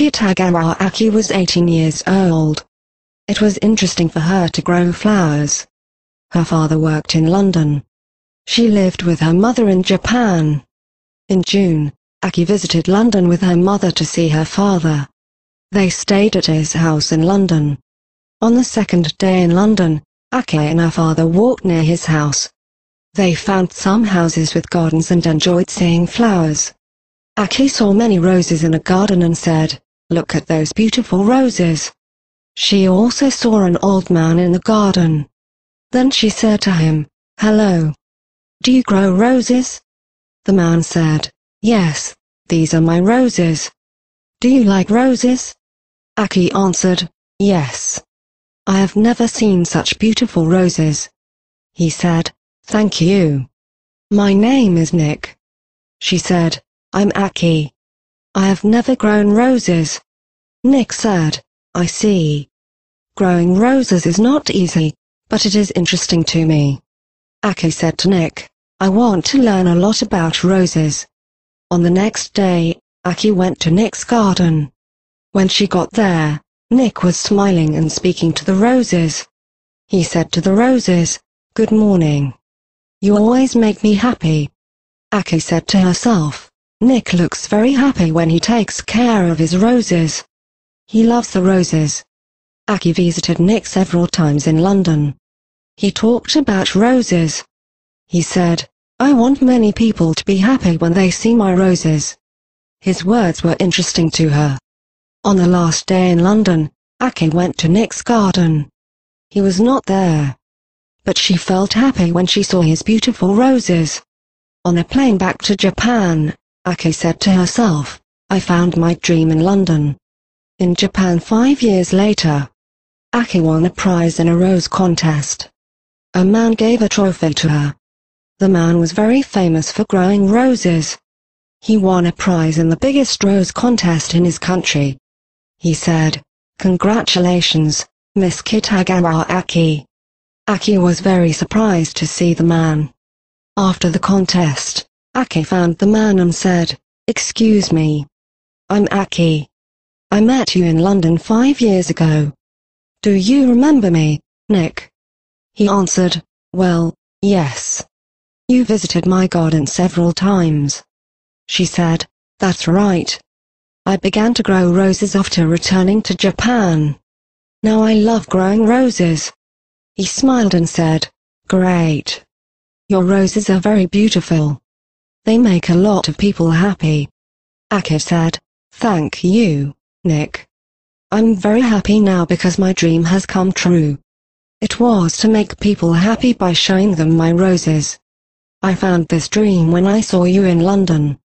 Kitagawa Aki was 18 years old. It was interesting for her to grow flowers. Her father worked in London. She lived with her mother in Japan. In June, Aki visited London with her mother to see her father. They stayed at his house in London. On the second day in London, Aki and her father walked near his house. They found some houses with gardens and enjoyed seeing flowers. Aki saw many roses in a garden and said, "Look at those beautiful roses." She also saw an old man in the garden. Then she said to him, "Hello. Do you grow roses?" The man said, "Yes, these are my roses. Do you like roses?" Aki answered, "Yes. I have never seen such beautiful roses." He said, "Thank you. My name is Nick." She said, "I'm Aki. I have never grown roses." Nick said, "I see. Growing roses is not easy, but it is interesting to me." Aki said to Nick, "I want to learn a lot about roses." On the next day, Aki went to Nick's garden. When she got there, Nick was smiling and speaking to the roses. He said to the roses, "Good morning. You always make me happy." Aki said to herself, "Nick looks very happy when he takes care of his roses. He loves the roses." Aki visited Nick several times in London. He talked about roses. He said, "I want many people to be happy when they see my roses." His words were interesting to her. On the last day in London, Aki went to Nick's garden. He was not there. But she felt happy when she saw his beautiful roses. On the plane back to Japan, Aki said to herself, "I found my dream in London." In Japan 5 years later, Aki won a prize in a rose contest. A man gave a trophy to her. The man was very famous for growing roses. He won a prize in the biggest rose contest in his country. He said, "Congratulations, Miss Kitagawa Aki." Aki was very surprised to see the man. After the contest, Aki found the man and said, "Excuse me. I'm Aki. I met you in London 5 years ago. Do you remember me, Nick?" He answered, "Well, yes. You visited my garden several times." She said, "That's right. I began to grow roses after returning to Japan. Now I love growing roses." He smiled and said, "Great. Your roses are very beautiful. They make a lot of people happy." Aki said, "Thank you, Nick. I'm very happy now because my dream has come true. It was to make people happy by showing them my roses. I found this dream when I saw you in London."